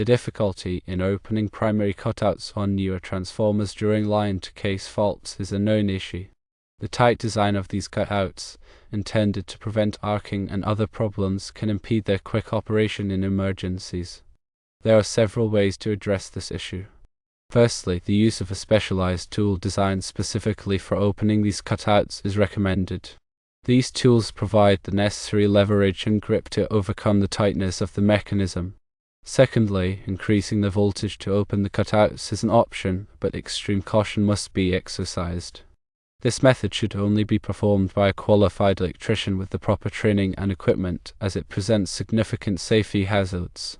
The difficulty in opening primary cutouts on newer transformers during line-to-case faults is a known issue. The tight design of these cutouts, intended to prevent arcing and other problems, can impede their quick operation in emergencies. There are several ways to address this issue. Firstly, the use of a specialized tool designed specifically for opening these cutouts is recommended. These tools provide the necessary leverage and grip to overcome the tightness of the mechanism. Secondly, increasing the voltage to open the cutouts is an option, but extreme caution must be exercised. This method should only be performed by a qualified electrician with the proper training and equipment, as it presents significant safety hazards.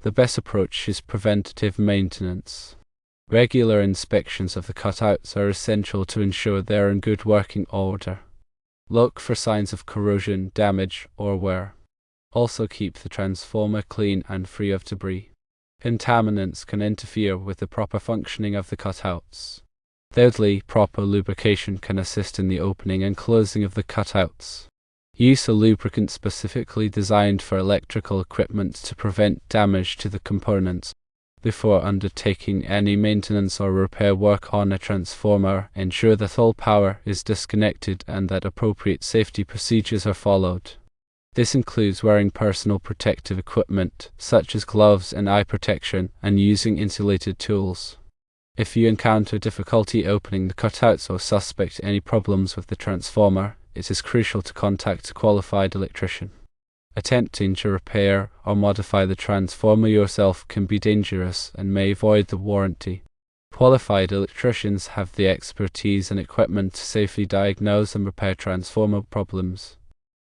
The best approach is preventative maintenance. Regular inspections of the cutouts are essential to ensure they are in good working order. Look for signs of corrosion, damage, or wear. Also keep the transformer clean and free of debris. Contaminants can interfere with the proper functioning of the cutouts. Thirdly, proper lubrication can assist in the opening and closing of the cutouts. Use a lubricant specifically designed for electrical equipment to prevent damage to the components. Before undertaking any maintenance or repair work on a transformer, ensure that all power is disconnected and that appropriate safety procedures are followed. This includes wearing personal protective equipment, such as gloves and eye protection, and using insulated tools. If you encounter difficulty opening the cutouts or suspect any problems with the transformer, it is crucial to contact a qualified electrician. Attempting to repair or modify the transformer yourself can be dangerous and may void the warranty. Qualified electricians have the expertise and equipment to safely diagnose and repair transformer problems.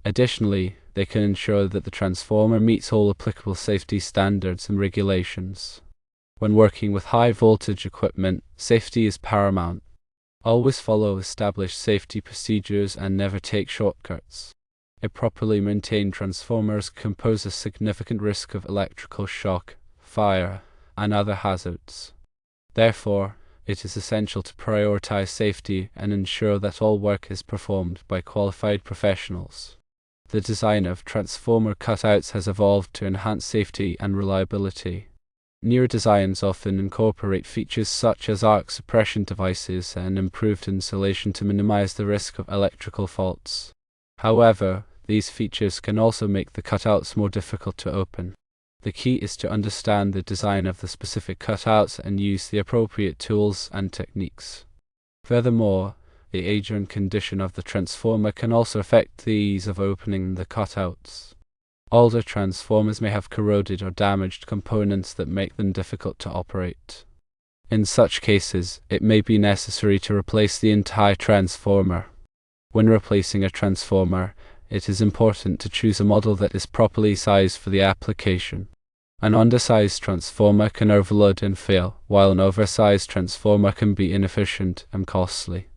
Additionally, they can ensure that the transformer meets all applicable safety standards and regulations. When working with high voltage equipment, safety is paramount. Always follow established safety procedures and never take shortcuts. A properly maintained transformers can pose a significant risk of electrical shock, fire, and other hazards. Therefore, it is essential to prioritize safety and ensure that all work is performed by qualified professionals. The design of transformer cutouts has evolved to enhance safety and reliability. Newer designs often incorporate features such as arc suppression devices and improved insulation to minimize the risk of electrical faults. However, these features can also make the cutouts more difficult to open. The key is to understand the design of the specific cutouts and use the appropriate tools and techniques. Furthermore, the age and condition of the transformer can also affect the ease of opening the cutouts. Older transformers may have corroded or damaged components that make them difficult to operate. In such cases, it may be necessary to replace the entire transformer. When replacing a transformer, it is important to choose a model that is properly sized for the application. An undersized transformer can overload and fail, while an oversized transformer can be inefficient and costly.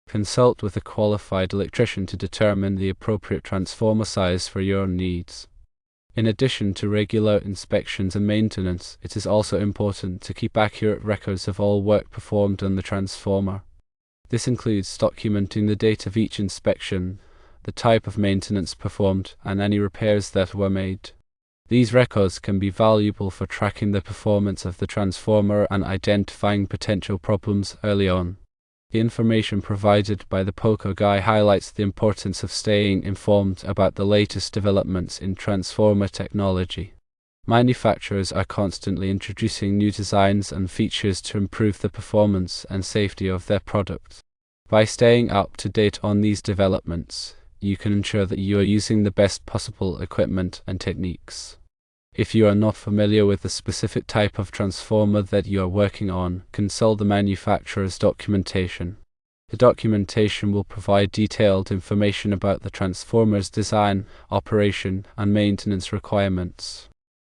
Consult with a qualified electrician to determine the appropriate transformer size for your needs. In addition to regular inspections and maintenance, it is also important to keep accurate records of all work performed on the transformer. This includes documenting the date of each inspection, the type of maintenance performed, and any repairs that were made. These records can be valuable for tracking the performance of the transformer and identifying potential problems early on. The information provided by the POCO Guide highlights the importance of staying informed about the latest developments in transformer technology. Manufacturers are constantly introducing new designs and features to improve the performance and safety of their products. By staying up to date on these developments, you can ensure that you are using the best possible equipment and techniques. If you are not familiar with the specific type of transformer that you are working on, consult the manufacturer's documentation. The documentation will provide detailed information about the transformer's design, operation, and maintenance requirements.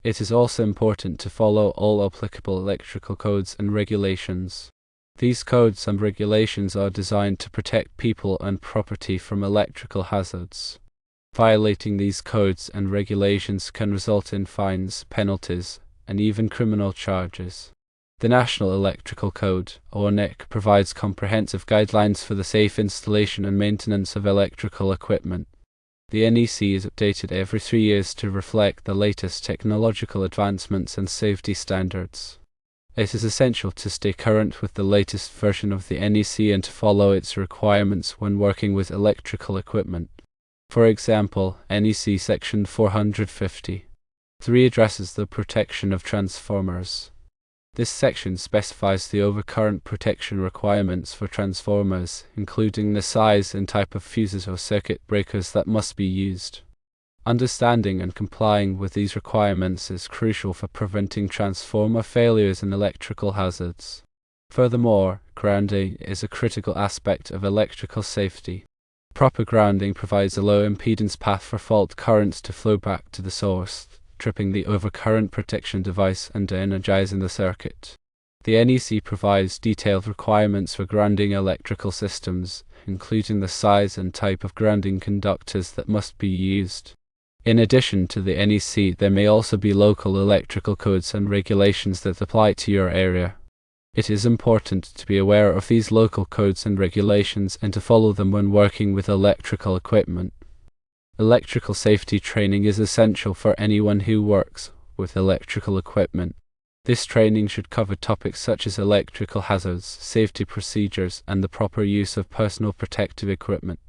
It is also important to follow all applicable electrical codes and regulations. These codes and regulations are designed to protect people and property from electrical hazards. Violating these codes and regulations can result in fines, penalties, and even criminal charges. The National Electrical Code, or NEC, provides comprehensive guidelines for the safe installation and maintenance of electrical equipment. The NEC is updated every 3 years to reflect the latest technological advancements and safety standards. It is essential to stay current with the latest version of the NEC and to follow its requirements when working with electrical equipment. For example, NEC Section 450.3 addresses the protection of transformers. This section specifies the overcurrent protection requirements for transformers, including the size and type of fuses or circuit breakers that must be used. Understanding and complying with these requirements is crucial for preventing transformer failures and electrical hazards. Furthermore, grounding is a critical aspect of electrical safety. Proper grounding provides a low impedance path for fault currents to flow back to the source, tripping the overcurrent protection device and energizing the circuit. The NEC provides detailed requirements for grounding electrical systems, including the size and type of grounding conductors that must be used. In addition to the NEC, there may also be local electrical codes and regulations that apply to your area. It is important to be aware of these local codes and regulations and to follow them when working with electrical equipment. Electrical safety training is essential for anyone who works with electrical equipment. This training should cover topics such as electrical hazards, safety procedures, and the proper use of personal protective equipment.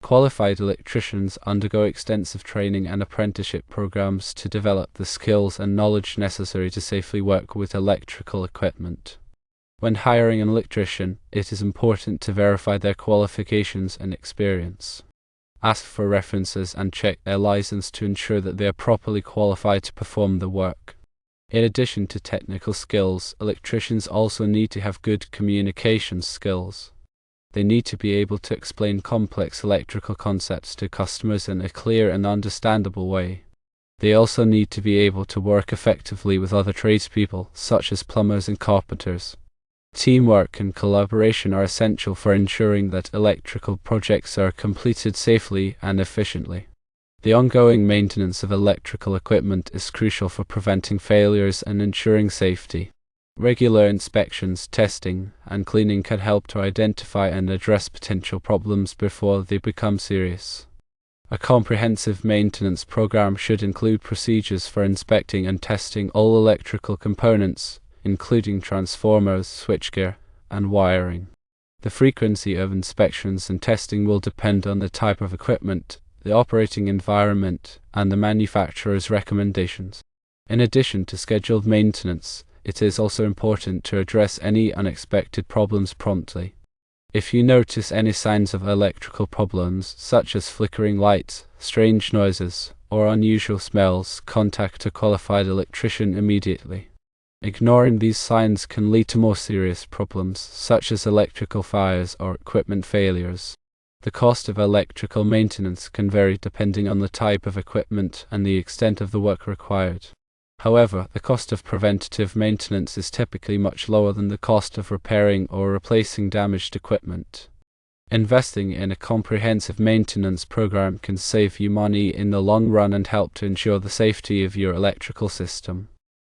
Qualified electricians undergo extensive training and apprenticeship programs to develop the skills and knowledge necessary to safely work with electrical equipment. When hiring an electrician, it is important to verify their qualifications and experience. Ask for references and check their license to ensure that they are properly qualified to perform the work. In addition to technical skills, electricians also need to have good communication skills. They need to be able to explain complex electrical concepts to customers in a clear and understandable way. They also need to be able to work effectively with other tradespeople, such as plumbers and carpenters. Teamwork and collaboration are essential for ensuring that electrical projects are completed safely and efficiently. The ongoing maintenance of electrical equipment is crucial for preventing failures and ensuring safety. Regular inspections, testing, and cleaning can help to identify and address potential problems before they become serious. A comprehensive maintenance program should include procedures for inspecting and testing all electrical components, including transformers, switchgear, and wiring. The frequency of inspections and testing will depend on the type of equipment, the operating environment, and the manufacturer's recommendations. In addition to scheduled maintenance, it is also important to address any unexpected problems promptly. If you notice any signs of electrical problems, such as flickering lights, strange noises, or unusual smells, contact a qualified electrician immediately. Ignoring these signs can lead to more serious problems, such as electrical fires or equipment failures. The cost of electrical maintenance can vary depending on the type of equipment and the extent of the work required. However, the cost of preventative maintenance is typically much lower than the cost of repairing or replacing damaged equipment. Investing in a comprehensive maintenance program can save you money in the long run and help to ensure the safety of your electrical system.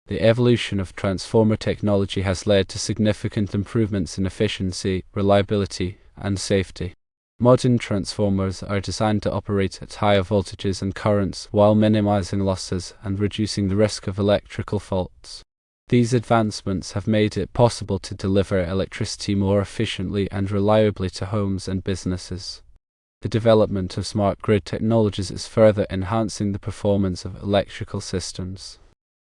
The evolution of transformer technology has led to significant improvements in efficiency, reliability, and safety. Modern transformers are designed to operate at higher voltages and currents while minimizing losses and reducing the risk of electrical faults. These advancements have made it possible to deliver electricity more efficiently and reliably to homes and businesses. The development of smart grid technologies is further enhancing the performance of electrical systems.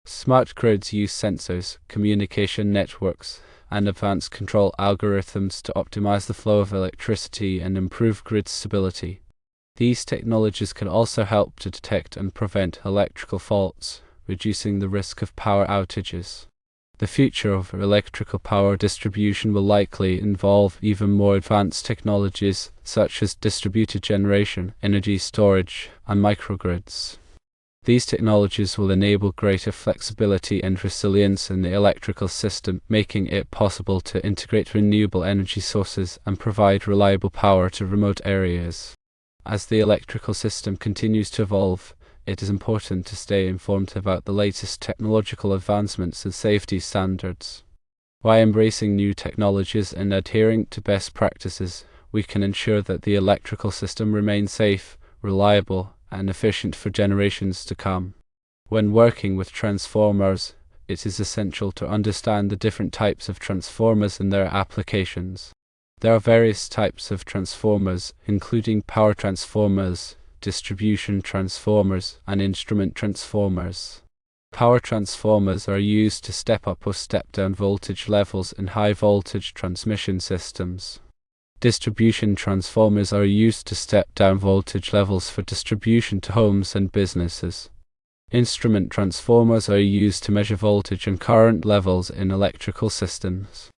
Smart grids use sensors, communication networks, and advanced control algorithms to optimize the flow of electricity and improve grid stability. These technologies can also help to detect and prevent electrical faults, reducing the risk of power outages. The future of electrical power distribution will likely involve even more advanced technologies such as distributed generation, energy storage, and microgrids. These technologies will enable greater flexibility and resilience in the electrical system, making it possible to integrate renewable energy sources and provide reliable power to remote areas. As the electrical system continues to evolve, it is important to stay informed about the latest technological advancements and safety standards. By embracing new technologies and adhering to best practices, we can ensure that the electrical system remains safe, reliable, and efficient for generations to come. When working with transformers, it is essential to understand the different types of transformers and their applications. There are various types of transformers, including power transformers, distribution transformers, and instrument transformers. Power transformers are used to step up or step down voltage levels in high voltage transmission systems. Distribution transformers are used to step down voltage levels for distribution to homes and businesses. Instrument transformers are used to measure voltage and current levels in electrical systems.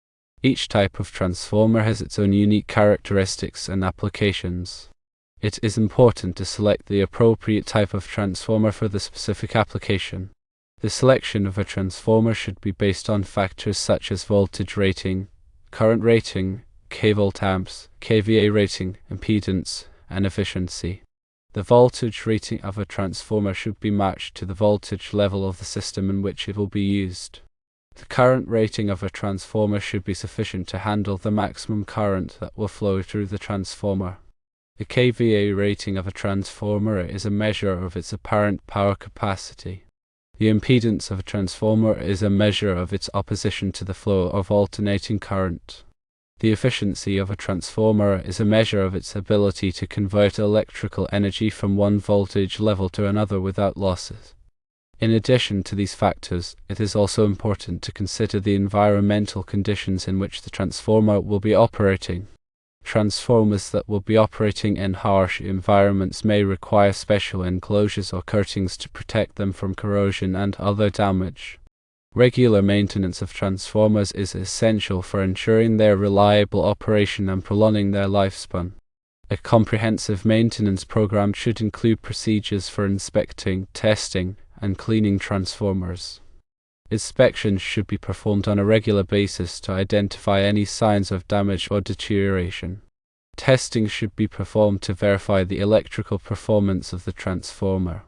Each type of transformer has its own unique characteristics and applications. It is important to select the appropriate type of transformer for the specific application. The selection of a transformer should be based on factors such as voltage rating, current rating, kV amps, kVA rating, impedance, and efficiency. The voltage rating of a transformer should be matched to the voltage level of the system in which it will be used. The current rating of a transformer should be sufficient to handle the maximum current that will flow through the transformer. The kVA rating of a transformer is a measure of its apparent power capacity. The impedance of a transformer is a measure of its opposition to the flow of alternating current. The efficiency of a transformer is a measure of its ability to convert electrical energy from one voltage level to another without losses. In addition to these factors, it is also important to consider the environmental conditions in which the transformer will be operating. Transformers that will be operating in harsh environments may require special enclosures or coatings to protect them from corrosion and other damage. Regular maintenance of transformers is essential for ensuring their reliable operation and prolonging their lifespan. A comprehensive maintenance program should include procedures for inspecting, testing, and cleaning transformers. Inspections should be performed on a regular basis to identify any signs of damage or deterioration. Testing should be performed to verify the electrical performance of the transformer.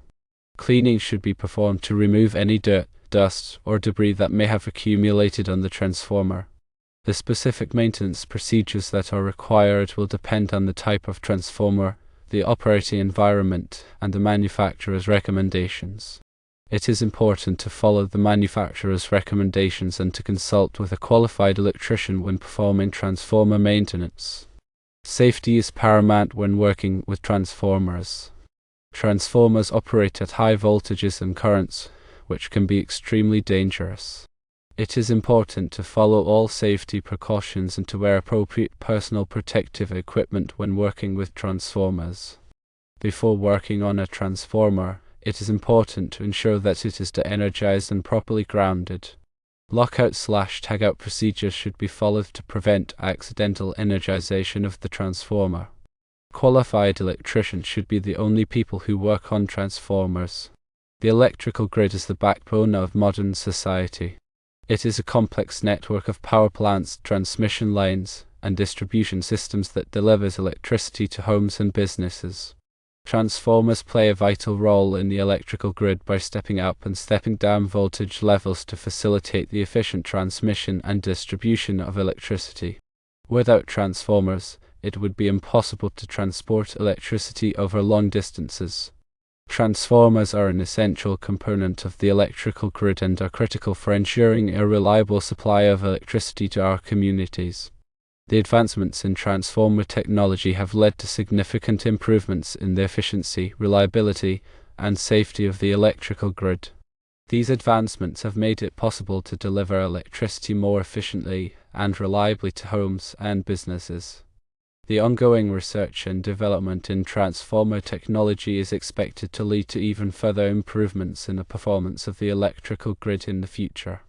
Cleaning should be performed to remove any dirt, dust, or debris that may have accumulated on the transformer. The specific maintenance procedures that are required will depend on the type of transformer, the operating environment, and the manufacturer's recommendations. It is important to follow the manufacturer's recommendations and to consult with a qualified electrician when performing transformer maintenance. Safety is paramount when working with transformers. Transformers operate at high voltages and currents, which can be extremely dangerous. It is important to follow all safety precautions and to wear appropriate personal protective equipment when working with transformers. Before working on a transformer, it is important to ensure that it is de-energized and properly grounded. Lockout/tagout procedures should be followed to prevent accidental energization of the transformer. Qualified electricians should be the only people who work on transformers. The electrical grid is the backbone of modern society. It is a complex network of power plants, transmission lines, and distribution systems that delivers electricity to homes and businesses. Transformers play a vital role in the electrical grid by stepping up and stepping down voltage levels to facilitate the efficient transmission and distribution of electricity. Without transformers, it would be impossible to transport electricity over long distances. Transformers are an essential component of the electrical grid and are critical for ensuring a reliable supply of electricity to our communities. The advancements in transformer technology have led to significant improvements in the efficiency, reliability, and safety of the electrical grid. These advancements have made it possible to deliver electricity more efficiently and reliably to homes and businesses. The ongoing research and development in transformer technology is expected to lead to even further improvements in the performance of the electrical grid in the future.